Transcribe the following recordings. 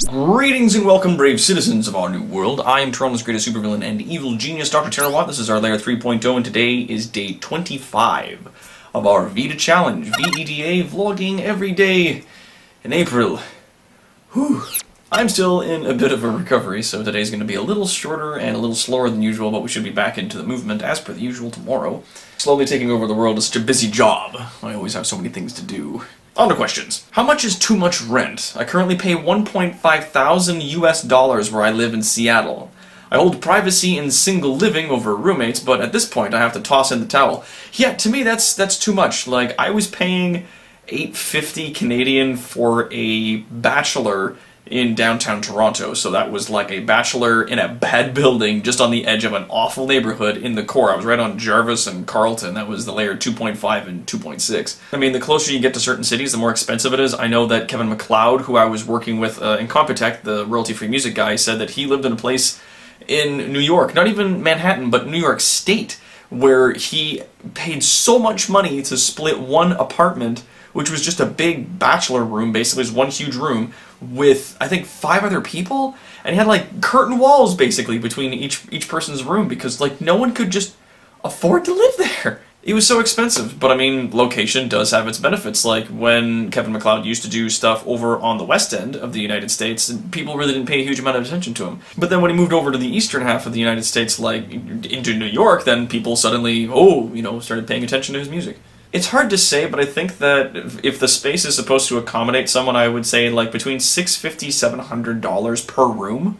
Greetings and welcome, brave citizens of our new world. I am Toronto's greatest supervillain and evil genius, Dr. Terawatt. This is our Layer 3.0, and today is day 25 of our VEDA challenge. VEDA, vlogging every day in April. Whew. I'm still in a bit of a recovery, so today's going to be a little shorter and a little slower than usual, but we should be back into the movement as per the usual tomorrow. Slowly taking over the world is such a busy job. I always have so many things to do. On to questions. How much is too much rent? I currently pay $1.5 thousand US where I live in Seattle. I hold privacy in single living over roommates, but at this point I have to toss in the towel. Yeah, to me that's too much. Like, I was paying $8.50 Canadian for a bachelor in downtown Toronto, so that was like a bachelor in a bad building just on the edge of an awful neighborhood in the core. I was right on Jarvis and Carlton. That was the layer 2.5 and 2.6. I mean, the closer you get to certain cities, the more expensive it is. I know that Kevin MacLeod, who I was working with in Computech, the royalty-free music guy, said that he lived in a place in New York, not even Manhattan, but New York State, where he paid so much money to split one apartment, which was just a big bachelor room, basically, it was one huge room, with, I think, 5 other people, and he had, like, curtain walls, basically, between each person's room, because, like, no one could just afford to live there. It was so expensive, but, I mean, location does have its benefits, like, when Kevin MacLeod used to do stuff over on the west end of the United States, people really didn't pay a huge amount of attention to him. But then when he moved over to the eastern half of the United States, like, into New York, then people suddenly, started paying attention to his music. It's hard to say, but I think that if the space is supposed to accommodate someone, I would say like between $650, $700 per room,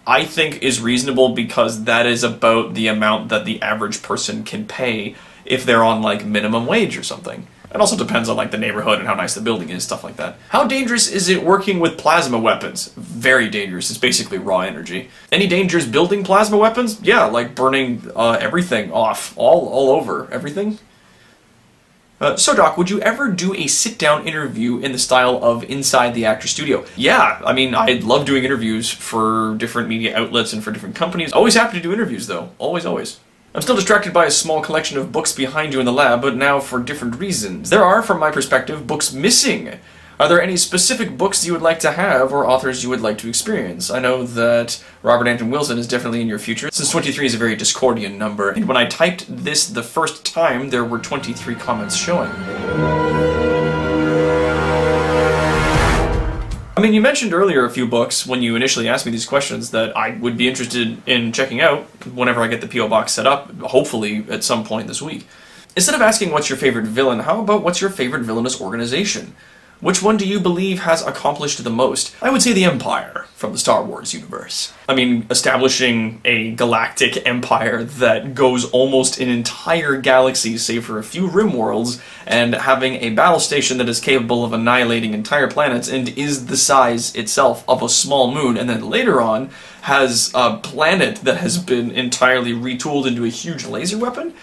I think is reasonable, because that is about the amount that the average person can pay if they're on like minimum wage or something. It also depends on like the neighborhood and how nice the building is, stuff like that. How dangerous is it working with plasma weapons? Very dangerous. It's basically raw energy. Any dangers building plasma weapons? Yeah, like burning everything off, all over, everything. So Doc, would you ever do a sit-down interview in the style of Inside the Actor Studio? Yeah, I mean, I love doing interviews for different media outlets and for different companies. Always happy to do interviews, though. Always, always. I'm still distracted by a small collection of books behind you in the lab, but now for different reasons. There are, from my perspective, books missing. Are there any specific books you would like to have, or authors you would like to experience? I know that Robert Anton Wilson is definitely in your future, since 23 is a very Discordian number, and when I typed this the first time, there were 23 comments showing. I mean, you mentioned earlier a few books, when you initially asked me these questions, that I would be interested in checking out whenever I get the P.O. Box set up, hopefully at some point this week. Instead of asking what's your favorite villain, how about what's your favorite villainous organization? Which one do you believe has accomplished the most? I would say the Empire from the Star Wars universe. I mean, establishing a galactic empire that goes almost an entire galaxy, save for a few rim worlds, and having a battle station that is capable of annihilating entire planets and is the size itself of a small moon, and then later on has a planet that has been entirely retooled into a huge laser weapon?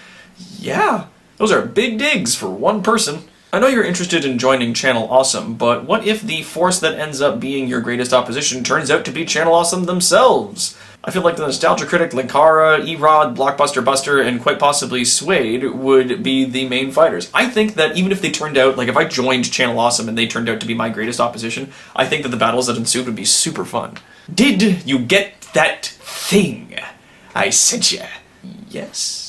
Yeah, those are big digs for one person. I know you're interested in joining Channel Awesome, but what if the force that ends up being your greatest opposition turns out to be Channel Awesome themselves? I feel like the Nostalgia Critic, Linkara, Erod, Blockbuster Buster, and quite possibly Suede would be the main fighters. I think that even if they turned out, like if I joined Channel Awesome and they turned out to be my greatest opposition, I think that the battles that ensued would be super fun. Did you get that thing I sent you? Yes.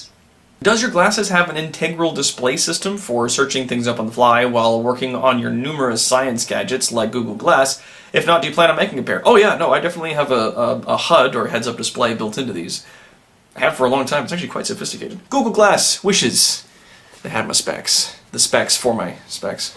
Does your glasses have an integral display system for searching things up on the fly while working on your numerous science gadgets like Google Glass? If not, do you plan on making a pair? Oh yeah, no, I definitely have a HUD, or heads-up display, built into these. I have for a long time. It's actually quite sophisticated. Google Glass wishes they had my specs. The specs for my specs.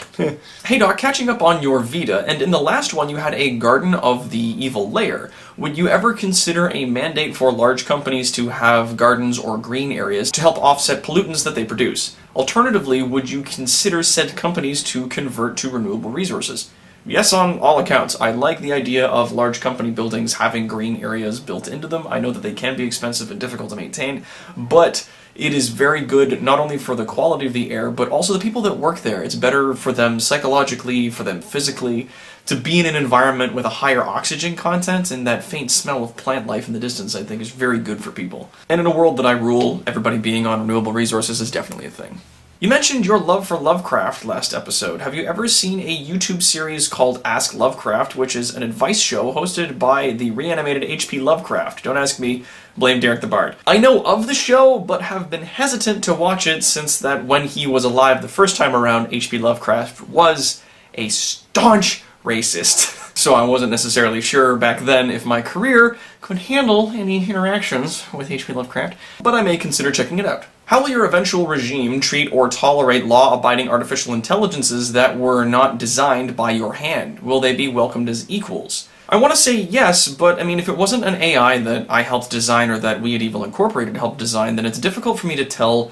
Hey Doc, catching up on your VEDA, and in the last one you had a Garden of the Evil Layer. Would you ever consider a mandate for large companies to have gardens or green areas to help offset pollutants that they produce? Alternatively, would you consider said companies to convert to renewable resources? Yes, on all accounts. I like the idea of large company buildings having green areas built into them. I know that they can be expensive and difficult to maintain, but it is very good not only for the quality of the air, but also the people that work there. It's better for them psychologically, for them physically, to be in an environment with a higher oxygen content, and that faint smell of plant life in the distance, I think, is very good for people. And in a world that I rule, everybody being on renewable resources is definitely a thing. You mentioned your love for Lovecraft last episode. Have you ever seen a YouTube series called Ask Lovecraft, which is an advice show hosted by the reanimated H.P. Lovecraft? Don't ask me, blame Derek the Bard. I know of the show, but have been hesitant to watch it since that when he was alive the first time around, H.P. Lovecraft was a staunch racist. So I wasn't necessarily sure back then if my career could handle any interactions with H.P. Lovecraft, but I may consider checking it out. How will your eventual regime treat or tolerate law-abiding artificial intelligences that were not designed by your hand? Will they be welcomed as equals? I want to say yes, but I mean, if it wasn't an AI that I helped design or that we at Evil Incorporated helped design, then it's difficult for me to tell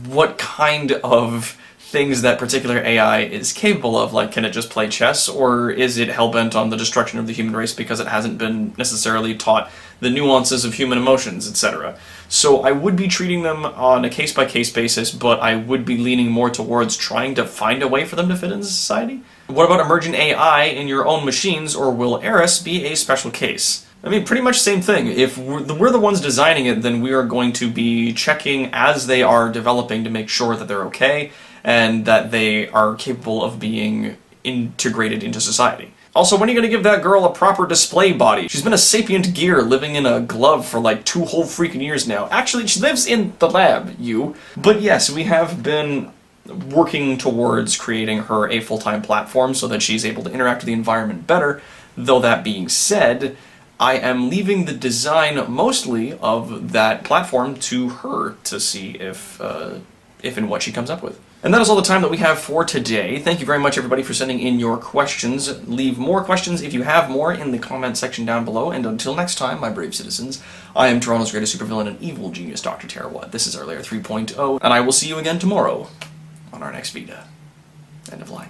what kind of things that particular AI is capable of. Like, can it just play chess, or is it hellbent on the destruction of the human race because it hasn't been necessarily taught the nuances of human emotions, etc.? So I would be treating them on a case-by-case basis, but I would be leaning more towards trying to find a way for them to fit into society. What about emergent AI in your own machines, or will Eris be a special case? I mean, pretty much same thing. If we're the ones designing it, then we are going to be checking as they are developing to make sure that they're okay, and that they are capable of being integrated into society. Also, when are you going to give that girl a proper display body? She's been a sapient gear living in a glove for like 2 whole freaking years now. Actually, she lives in the lab, you. But yes, we have been working towards creating her a full-time platform so that she's able to interact with the environment better. Though that being said, I am leaving the design mostly of that platform to her to see if and what she comes up with. And that is all the time that we have for today. Thank you very much, everybody, for sending in your questions. Leave more questions if you have more in the comment section down below. And until next time, my brave citizens, I am Toronto's greatest supervillain and evil genius, Dr. Terrawad. This is our Layer 3.0, and I will see you again tomorrow on our next VEDA. End of line.